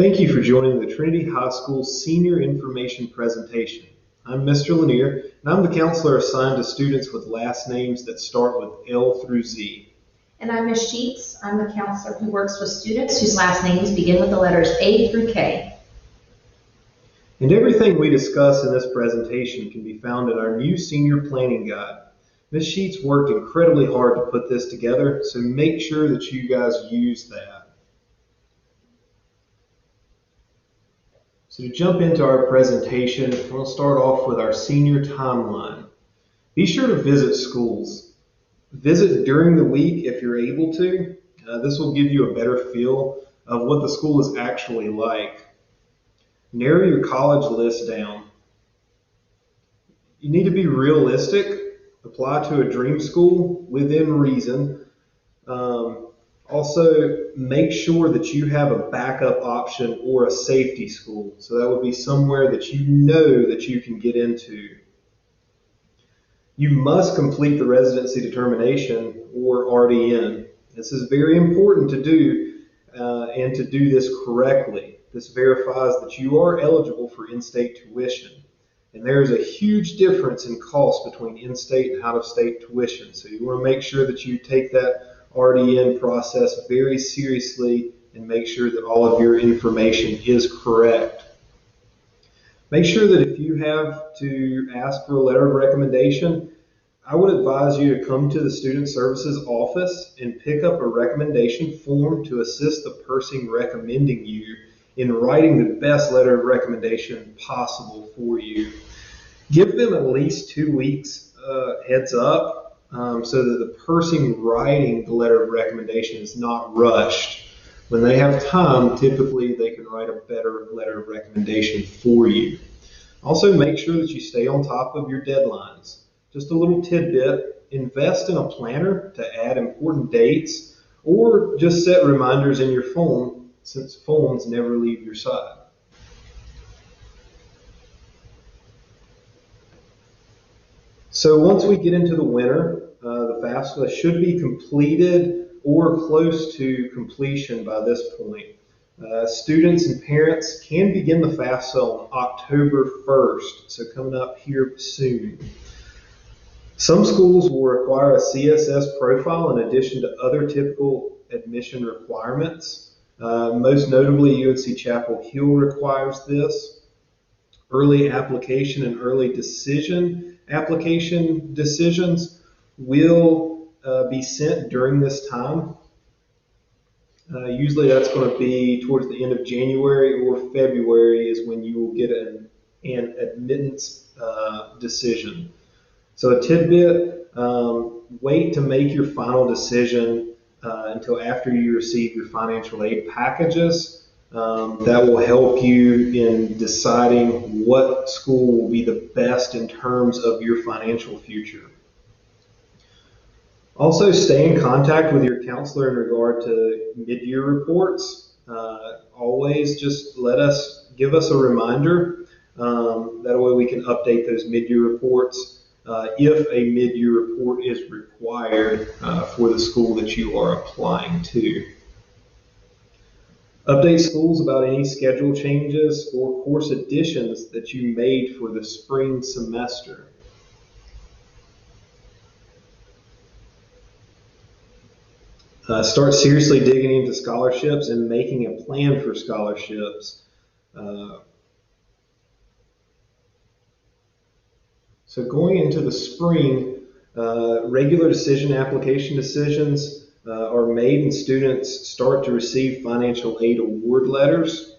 Thank you for joining the Trinity High School Senior Information Presentation. I'm Mr. Lanier, and I'm the counselor assigned to students with last names that start with L through Z. And I'm Ms. Sheets. I'm the counselor who works with students whose last names begin with the letters A through K. And everything we discuss in this presentation can be found in our new Senior Planning Guide. Ms. Sheets worked incredibly hard to put this together, so make sure that you guys use that. So to jump into our presentation, we'll start off with our senior timeline. Be sure to visit schools. Visit during the week if you're able to. This will give you a better feel of what the school is actually like. Narrow your college list down. You need to be realistic. Apply to a dream school within reason. Also, make sure that you have a backup option or a safety school. So that would be somewhere that you know that you can get into. You must complete the residency determination or RDN. This is very important to do and to do this correctly. This verifies that you are eligible for in-state tuition. And there is a huge difference in cost between in-state and out-of-state tuition. So you want to make sure that you take that RDN process very seriously and make sure that all of your information is correct. Make sure that if you have to ask for a letter of recommendation, I would advise you to come to the Student Services office and pick up a recommendation form to assist the person recommending you in writing the best letter of recommendation possible for you. Give them at least 2 weeks heads up so that the person writing the letter of recommendation is not rushed. When they have time, typically they can write a better letter of recommendation for you. Also, make sure that you stay on top of your deadlines. Just a little tidbit, invest in a planner to add important dates or just set reminders in your phone since phones never leave your side. So once we get into the winter, the FAFSA should be completed or close to completion by this point. Students and parents can begin the FAFSA on October 1st, so coming up here soon. Some schools will require a CSS profile in addition to other typical admission requirements. Most notably, UNC Chapel Hill requires this. Early application and early decision application decisions will be sent during this time. Usually that's going to be towards the end of January or February is when you will get an admittance decision. So a tidbit, wait to make your final decision until after you receive your financial aid packages. That will help you in deciding what school will be the best in terms of your financial future. Also, stay in contact with your counselor in regard to mid-year reports. Always just give us a reminder. That way we can update those mid-year reports if a mid-year report is required for the school that you are applying to. Update schools about any schedule changes or course additions that you made for the spring semester. Start seriously digging into scholarships and making a plan for scholarships. So going into the spring, regular decision application decisions are made and students start to receive financial aid award letters.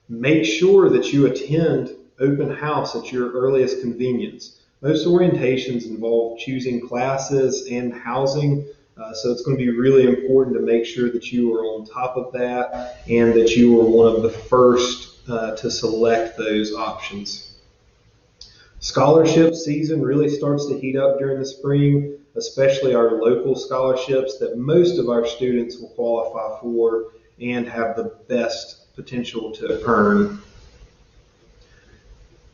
Make sure that you attend open house at your earliest convenience. Most orientations involve choosing classes and housing, so it's going to be really important to make sure that you are on top of that and that you are one of the first to select those options. Scholarship season really starts to heat up during the spring, especially our local scholarships that most of our students will qualify for and have the best potential to earn.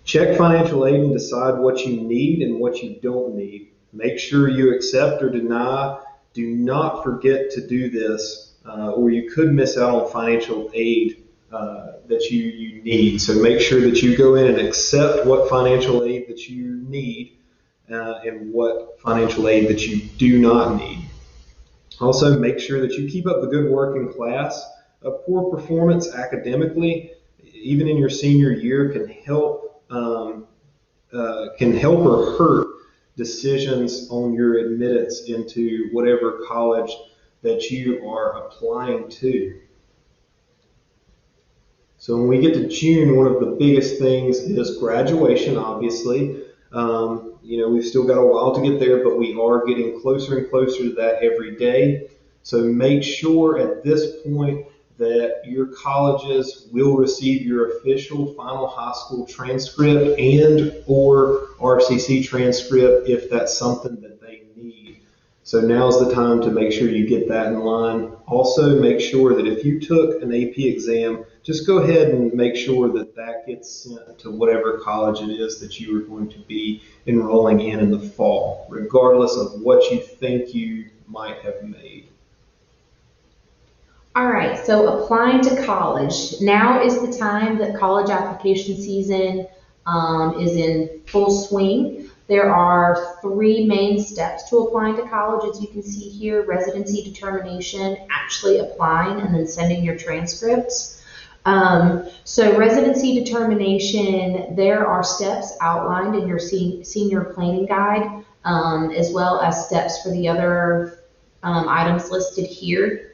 Check financial aid and decide what you need and what you don't need. Make sure you accept or deny. Do not forget to do this or you could miss out on financial aid that you need. So make sure that you go in and accept what financial aid that you need and what financial aid that you do not need. Also, make sure that you keep up the good work in class. A poor performance academically, even in your senior year, can help or hurt decisions on your admittance into whatever college that you are applying to. So when we get to June, one of the biggest things is graduation, obviously. We've still got a while to get there, but we are getting closer and closer to that every day. So make sure at this point that your colleges will receive your official final high school transcript and or RCC transcript if that's something that they need. So now's the time to make sure you get that in line. Also, make sure that if you took an AP exam, just go ahead and make sure that that gets sent to whatever college it is that you are going to be enrolling in the fall, regardless of what you think you might have made. All right, so applying to college. Now is the time that college application season is in full swing. There are 3 main steps to applying to college, as you can see here: residency determination, actually applying, and then sending your transcripts. So residency determination, there are steps outlined in your senior planning guide, as well as steps for the other items listed here.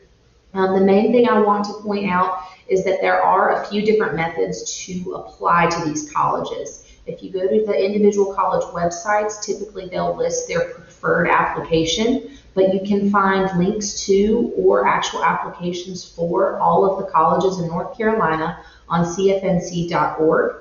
The main thing I want to point out is that there are a few different methods to apply to these colleges. If you go to the individual college websites, typically they'll list their preferred application, but you can find links to or actual applications for all of the colleges in North Carolina on cfnc.org.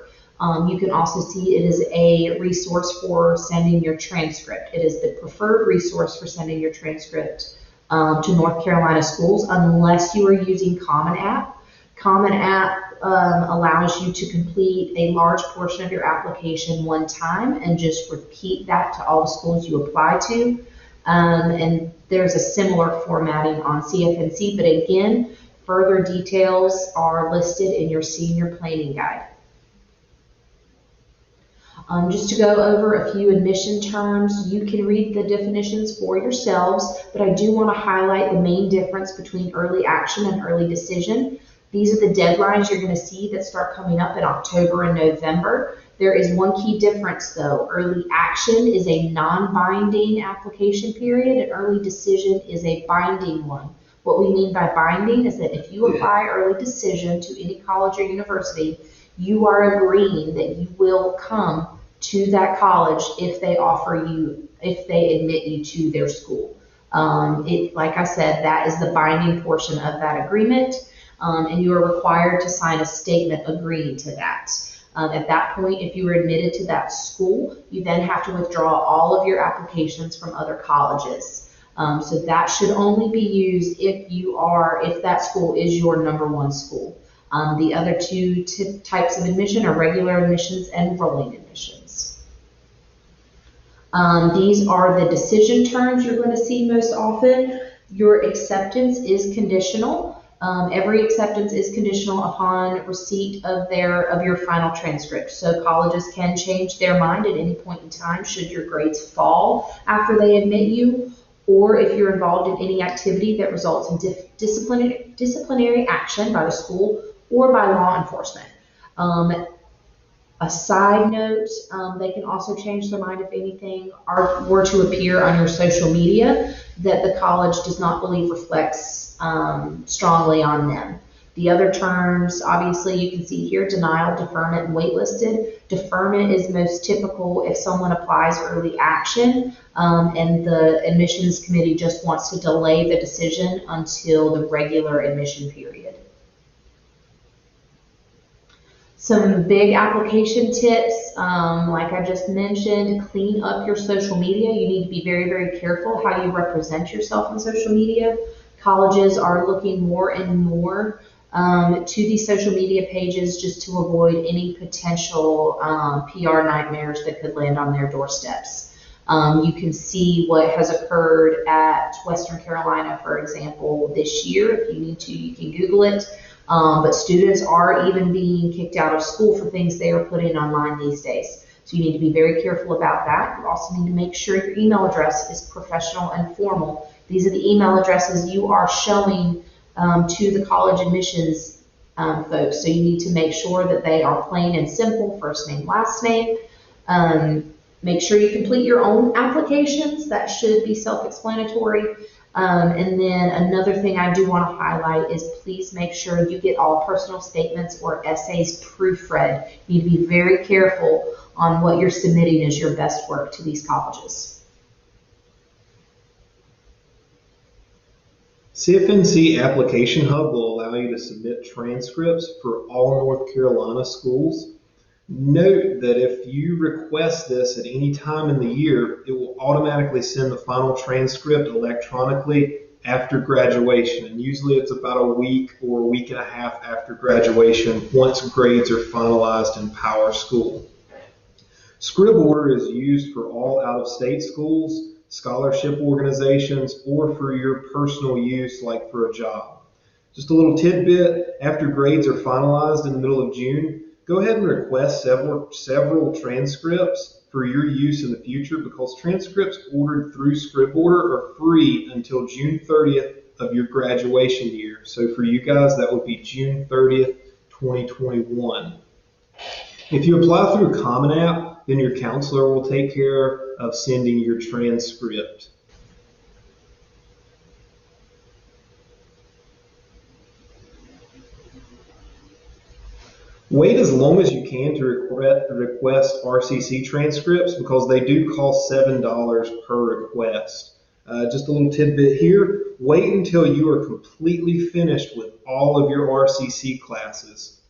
You can also see it is a resource for sending your transcript. It is the preferred resource for sending your transcript to North Carolina schools, unless you are using Common App. Common App allows you to complete a large portion of your application one time and just repeat that to all the schools you apply to. And there's a similar formatting on CFNC, but again, further details are listed in your senior planning guide. Just to go over a few admission terms, you can read the definitions for yourselves, but I do want to highlight the main difference between early action and early decision. These are the deadlines you're going to see that start coming up in October and November. There is one key difference though. Early action is a non-binding application period, and early decision is a binding one. What we mean by binding is that if you apply early decision to any college or university, you are agreeing that you will come to that college if they admit you to their school. Like I said, that is the binding portion of that agreement, and you are required to sign a statement agreeing to that. At that point, if you were admitted to that school, you then have to withdraw all of your applications from other colleges. So that should only be used if that school is your #1 school. The other 2 types of admission are regular admissions and rolling admissions. These are the decision terms you're going to see most often. Your acceptance is conditional. Every acceptance is conditional upon receipt of your final transcript. So colleges can change their mind at any point in time should your grades fall after they admit you, or if you're involved in any activity that results in disciplinary action by the school or by law enforcement. A side note, they can also change their mind if anything were to appear on your social media that the college does not believe reflects strongly on them. The other terms, obviously, you can see here: denial, deferment, and waitlisted. Deferment is most typical if someone applies early action and the admissions committee just wants to delay the decision until the regular admission period. Some big application tips, like I just mentioned: clean up your social media. You need to be very, very careful how you represent yourself on social media. Colleges are looking more and more to these social media pages just to avoid any potential PR nightmares that could land on their doorsteps. You can see what has occurred at Western Carolina, for example, this year. If you need to, you can Google it. But students are even being kicked out of school for things they are putting online these days. So you need to be very careful about that. You also need to make sure your email address is professional and formal. These are the email addresses you are showing to the college admissions folks. So you need to make sure that they are plain and simple, first name, last name. Make sure you complete your own applications. That should be self-explanatory. And then another thing I do want to highlight is please make sure you get all personal statements or essays proofread. You need to be very careful on what you're submitting as your best work to these colleges. CFNC Application Hub will allow you to submit transcripts for all North Carolina schools. Note that if you request this at any time in the year, it will automatically send the final transcript electronically after graduation. And usually it's about a week or a week and a half after graduation once grades are finalized in Power School. Scrib order is used for all out-of-state schools, scholarship organizations, or for your personal use like for a job. Just a little tidbit, after grades are finalized in the middle of June, go ahead and request several transcripts for your use in the future, because transcripts ordered through Scrib order are free until June 30th of your graduation year. So for you guys, that would be June 30th, 2021. If you apply through Common App, then your counselor will take care of sending your transcript. Wait as long as you can to request RCC transcripts, because they do cost $7 per request. Just a little tidbit here, wait until you are completely finished with all of your RCC classes.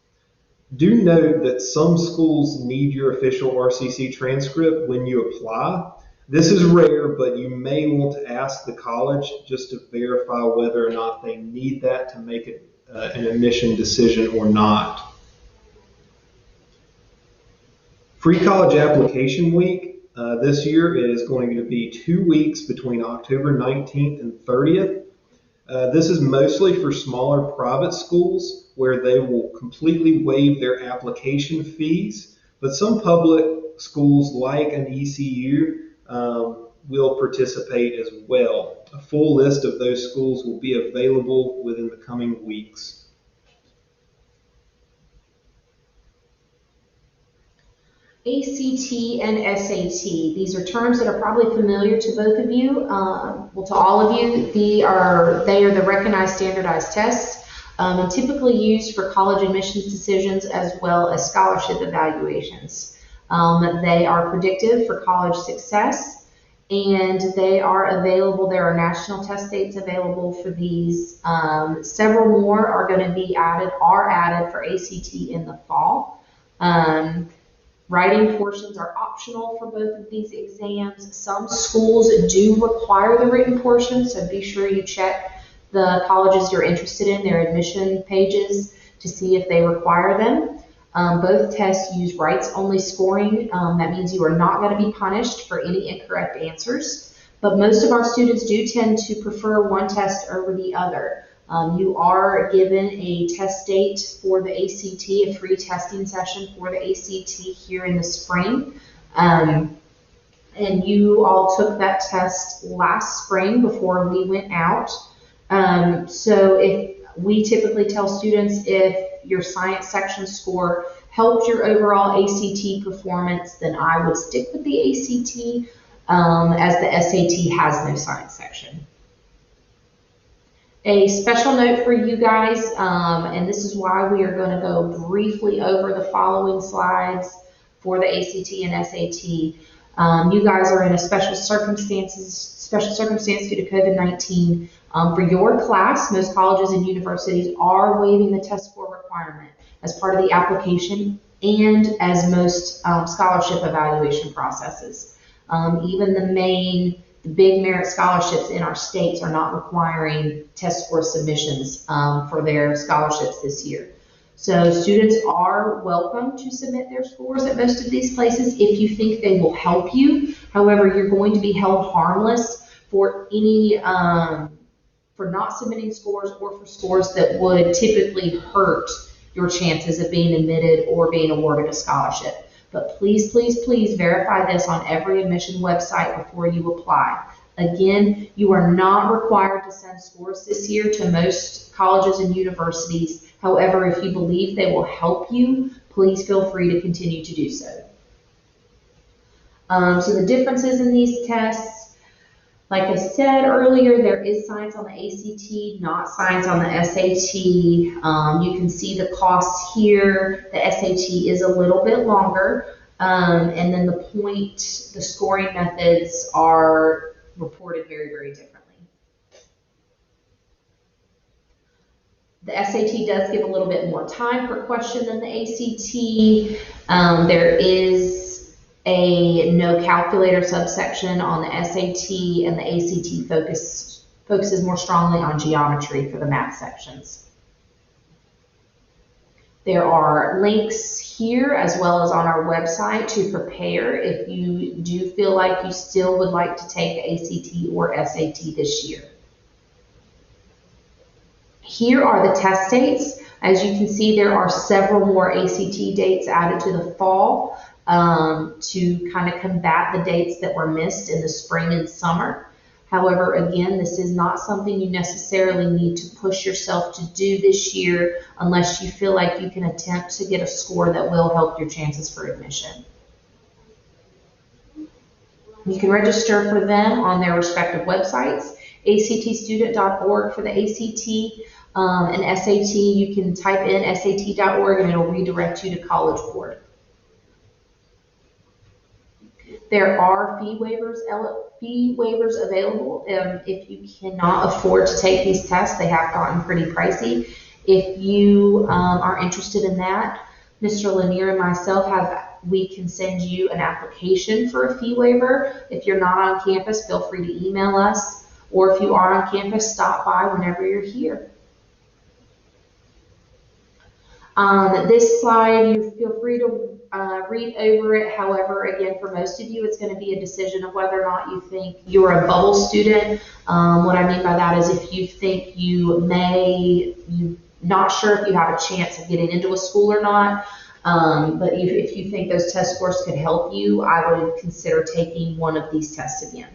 Do note that some schools need your official RCC transcript when you apply. This is rare, but you may want to ask the college just to verify whether or not they need that to make it an admission decision or not. Free College Application Week this year is going to be 2 weeks between October 19th and 30th. This is mostly for smaller private schools where they will completely waive their application fees, but some public schools like an ECU will participate as well. A full list of those schools will be available within the coming weeks. ACT and SAT, these are terms that are probably familiar to both of you. Well, to all of you, they are the recognized standardized tests and typically used for college admissions decisions as well as scholarship evaluations. They are predictive for college success, and they are available. There are national test dates available for these. Several more are going to be added for ACT in the fall. Writing portions are optional for both of these exams. Some schools do require the written portion, so be sure you check the colleges you're interested in, their admission pages, to see if they require them. Both tests use rights-only scoring. That means you are not going to be punished for any incorrect answers, but most of our students do tend to prefer one test over the other. You are given a test date for the ACT, a free testing session for the ACT here in the spring. And you all took that test last spring before we went out. So if we typically tell students if your science section score helped your overall ACT performance, then I would stick with the ACT, as the SAT has no science section. A special note for you guys, and this is why we are going to go briefly over the following slides for the ACT and SAT. You guys are in a special circumstance due to COVID-19. For your class, most colleges and universities are waiving the test score requirement as part of the application and as most scholarship evaluation processes. Even the big merit scholarships in our states are not requiring test score submissions for their scholarships this year. So students are welcome to submit their scores at most of these places if you think they will help you However, you're going to be held harmless for any for not submitting scores or for scores that would typically hurt your chances of being admitted or being awarded a scholarship. But please, please, please verify this on every admission website before you apply. Again, you are not required to send scores this year to most colleges and universities. However, if you believe they will help you, please feel free to continue to do so. So the differences in these tests, like I said earlier, there is science on the ACT, not science on the SAT. You can see the costs here. The SAT is a little bit longer, and then the scoring methods are reported very, very differently. The SAT does give a little bit more time per question than the ACT. There is a no calculator subsection on the SAT, and the ACT focuses more strongly on geometry for the math sections. There are links here as well as on our website to prepare if you do feel like you still would like to take the ACT or SAT this year. Here are the test dates. As you can see, there are several more ACT dates added to the fall to kind of combat the dates that were missed in the spring and summer. However, again, this is not something you necessarily need to push yourself to do this year unless you feel like you can attempt to get a score that will help your chances for admission. You can register for them on their respective websites, actstudent.org for the ACT, and SAT, you can type in sat.org and it'll redirect you to College Board. There are fee waivers available if you cannot afford to take these tests. They have gotten pretty pricey. If you are interested in that, Mr. Lanier and myself we can send you an application for a fee waiver. If you're not on campus, feel free to email us, or if you are on campus, stop by whenever you're here. This slide, you feel free to read over it. However, again, for most of you, it's going to be a decision of whether or not you think you're a bubble student. What I mean by that is if you think you're not sure if you have a chance of getting into a school or not, but if you think those test scores could help you, I would consider taking one of these tests again.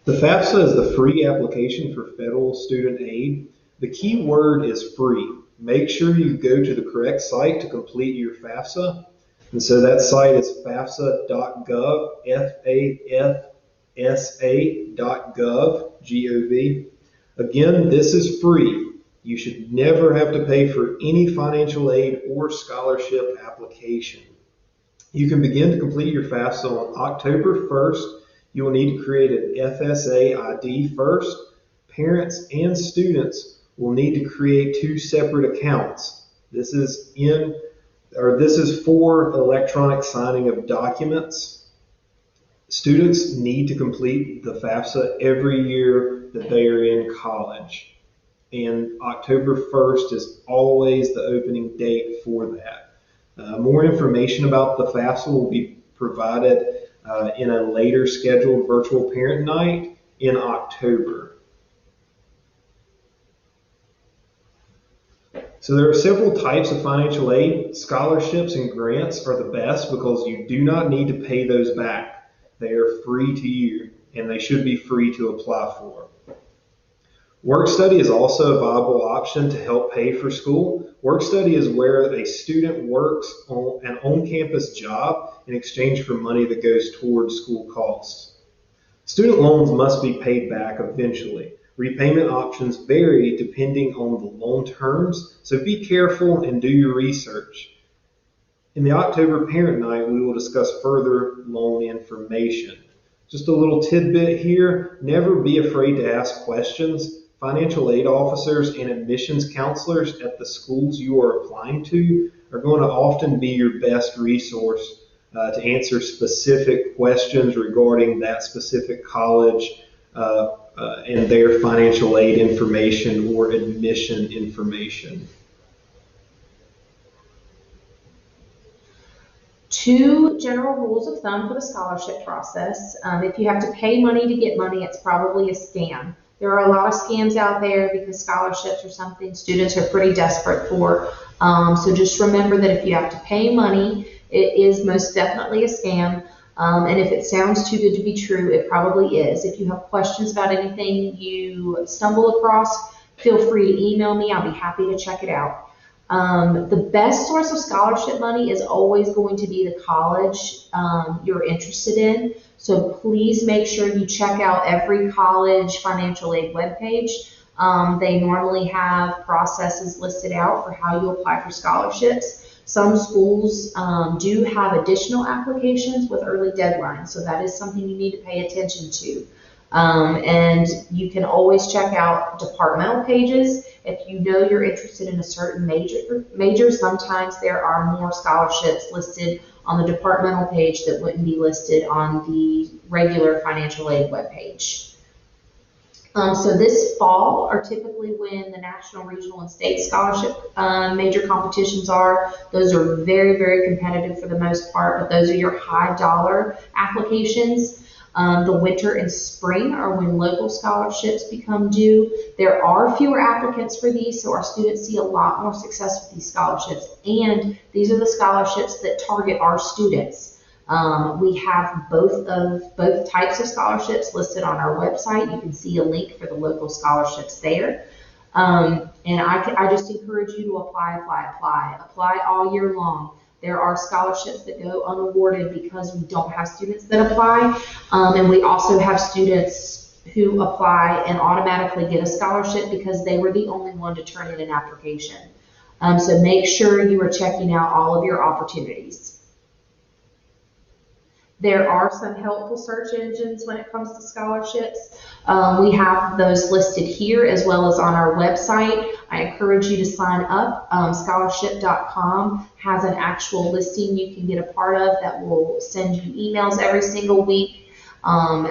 The FAFSA is the free application for federal student aid. The key word is free. Make sure you go to the correct site to complete your FAFSA. And so that site is fafsa.gov, F-A-F-S-A.gov, G-O-V. Again, this is free. You should never have to pay for any financial aid or scholarship application. You can begin to complete your FAFSA on October 1st. You will need to create an FSA ID first. Parents and students will need to create 2 separate accounts. This is for electronic signing of documents. Students need to complete the FAFSA every year that they are in college. And October 1st is always the opening date for that. More information about the FAFSA will be provided in a later scheduled virtual parent night in October. So there are several types of financial aid. Scholarships and grants are the best because you do not need to pay those back. They are free to you, and they should be free to apply for. Work study is also a viable option to help pay for school. Work study is where a student works on an on-campus job in exchange for money that goes towards school costs. Student loans must be paid back eventually. Repayment options vary depending on the loan terms, so be careful and do your research. In the October Parent Night, we will discuss further loan information. Just a little tidbit here, never be afraid to ask questions. Financial aid officers and admissions counselors at the schools you are applying to are going to often be your best resource to answer specific questions regarding that specific college and their financial aid information or admission information. Two general rules of thumb for the scholarship process. If you have to pay money to get money, it's probably a scam. There are a lot of scams out there because scholarships are something students are pretty desperate for. So just remember that if you have to pay money, it is most definitely a scam. And if it sounds too good to be true, it probably is. If you have questions about anything you stumble across, feel free to email me. I'll be happy to check it out. The best source of scholarship money is always going to be the college you're interested in. So please make sure you check out every college financial aid webpage. They normally have processes listed out for how you apply for scholarships. Some schools do have additional applications with early deadlines, so that is something you need to pay attention to. And you can always check out departmental pages. If you know you're interested in a certain major, sometimes there are more scholarships listed on the departmental page that wouldn't be listed on the regular financial aid webpage. So this fall are typically when the national, regional, and state scholarship major competitions are. Those are very, very competitive for the most part, but those are your high dollar applications. The winter and spring are when local scholarships become due. There are fewer applicants for these, so our students see a lot more success with these scholarships. And these are the scholarships that target our students. We have both types of scholarships listed on our website. You can see a link for the local scholarships there. And I just encourage you to apply all year long. There are scholarships that go unawarded because we don't have students that apply. And we also have students who apply and automatically get a scholarship because they were the only one to turn in an application. So make sure you are checking out all of your opportunities. There are some helpful search engines when it comes to scholarships. We have those listed here as well as on our website. I encourage you to sign up. Scholarship.com has an actual listing you can get a part of that will send you emails every single week.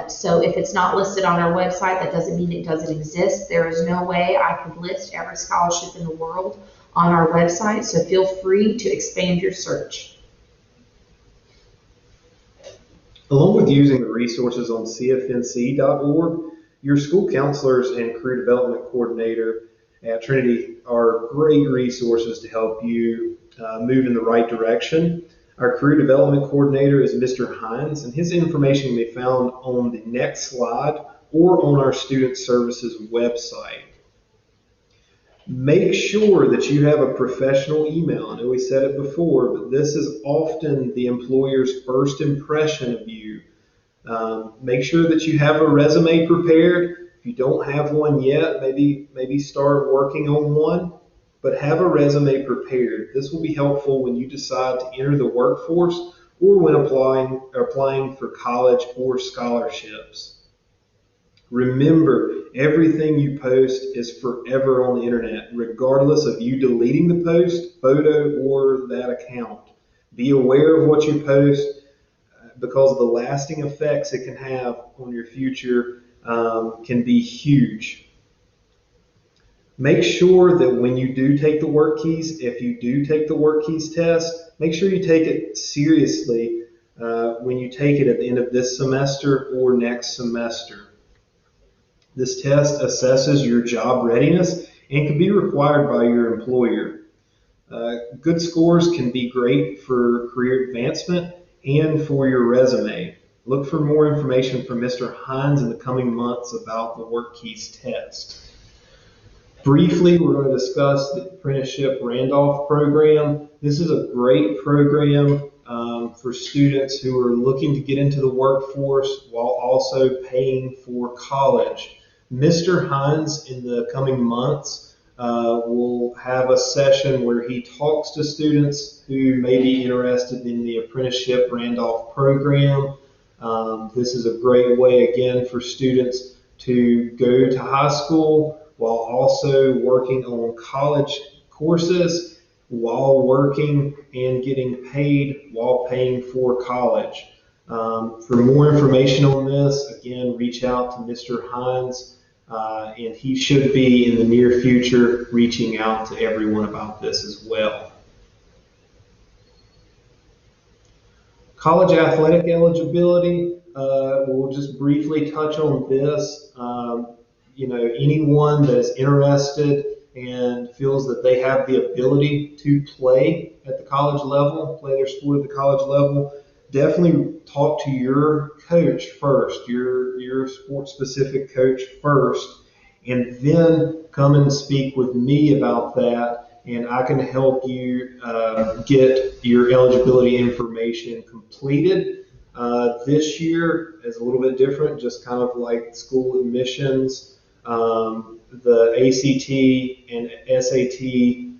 So if it's not listed on our website, that doesn't mean it doesn't exist. There is no way I could list every scholarship in the world on our website, so feel free to expand your search. Along with using the resources on cfnc.org, your school counselors and career development coordinator at Trinity are great resources to help you move in the right direction. Our career development coordinator is Mr. Hines, and his information can be found on the next slide or on our Student Services website. Make sure that you have a professional email. I know we said it before, but this is often the employer's first impression of you. Make sure that you have a resume prepared. If you don't have one yet, maybe start working on one, but have a resume prepared. This will be helpful when you decide to enter the workforce or when applying for college or scholarships. Remember, everything you post is forever on the internet, regardless of you deleting the post, photo, or that account. Be aware of what you post because the lasting effects it can have on your future can be huge. Make sure that when you do take the work keys, if you do take the work keys test, make sure you take it seriously when you take it at the end of this semester or next semester. This test assesses your job readiness and can be required by your employer. Good scores can be great for career advancement and for your resume. Look for more information from Mr. Hines in the coming months about the Work Keys test. Briefly, we're going to discuss the Apprenticeship Randolph program. This is a great program for students who are looking to get into the workforce while also paying for college. Mr. Hines, in the coming months, will have a session where he talks to students who may be interested in the Apprenticeship Randolph program. This is a great way, again, for students to go to high school while also working on college courses, while working and getting paid while paying for college. For more information on this, again, reach out to Mr. Hines. And he should be in the near future reaching out to everyone about this as well. College athletic eligibility, we'll just briefly touch on this. Anyone that is interested and feels that they have the ability to play at the college level, play their sport at the college level, definitely talk to your coach first, your sport-specific coach first, and then come and speak with me about that, and I can help you get your eligibility information completed. This year is a little bit different, just kind of like school admissions. The ACT and SAT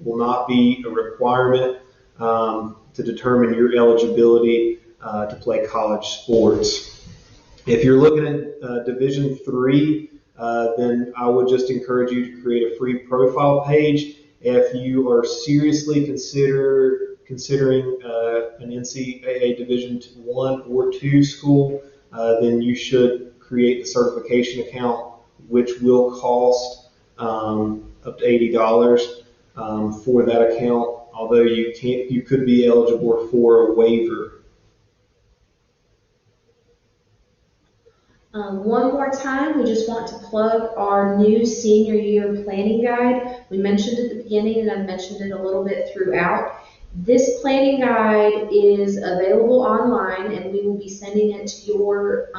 will not be a requirement to determine your eligibility to play college sports. If you're looking at Division III, then I would just encourage you to create a free profile page. If you are seriously considering an NCAA Division I or II school, then you should create the certification account, which will cost up to $80 for that account. Although you could be eligible for a waiver. One more time, we just want to plug our new senior year planning guide. We mentioned it at the beginning, and I've mentioned it a little bit throughout. This planning guide is available online, and we will be sending it to your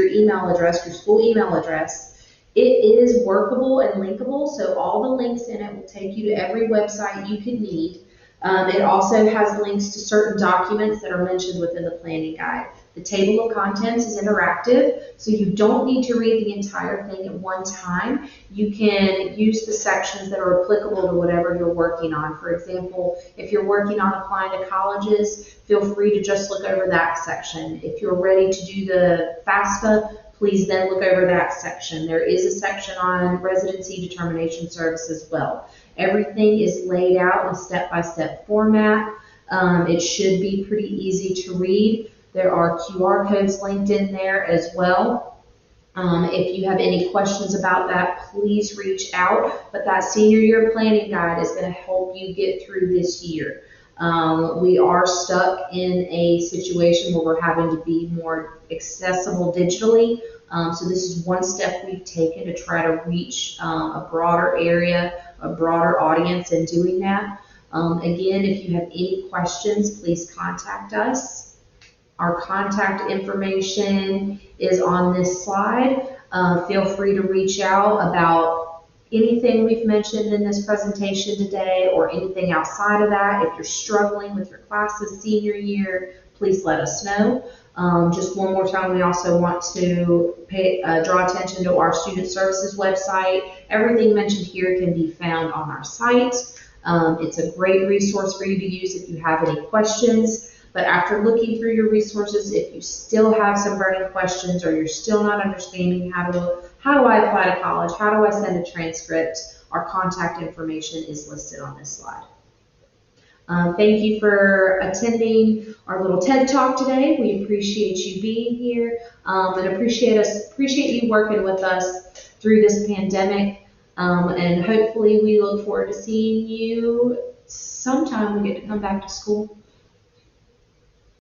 email address, your school email address. It is workable and linkable, so all the links in it will take you to every website you could need. It also has links to certain documents that are mentioned within the planning guide. The table of contents is interactive, so you don't need to read the entire thing at one time. You can use the sections that are applicable to whatever you're working on. For example, if you're working on applying to colleges, feel free to just look over that section. If you're ready to do the FAFSA, please then look over that section. There is a section on residency determination service as well. Everything is laid out in a step-by-step format. It should be pretty easy to read. There are QR codes linked in there as well. If you have any questions about that, please reach out. But that senior year planning guide is going to help you get through this year. We are stuck in a situation where we're having to be more accessible digitally. So this is one step we've taken to try to reach a broader area, a broader audience in doing that. Again, if you have any questions, please contact us. Our contact information is on this slide. Feel free to reach out about anything we've mentioned in this presentation today or anything outside of that. If you're struggling with your classes senior year, please let us know. Just one more time, we also want to draw attention to our student services website. Everything mentioned here can be found on our site. It's a great resource for you to use if you have any questions. But after looking through your resources, if you still have some burning questions or you're still not understanding how do I apply to college, how do I send a transcript, our contact information is listed on this slide. Thank you for attending our little TED Talk today. We appreciate you being here and appreciate you working with us through this pandemic. And hopefully we look forward to seeing you sometime we get to come back to school.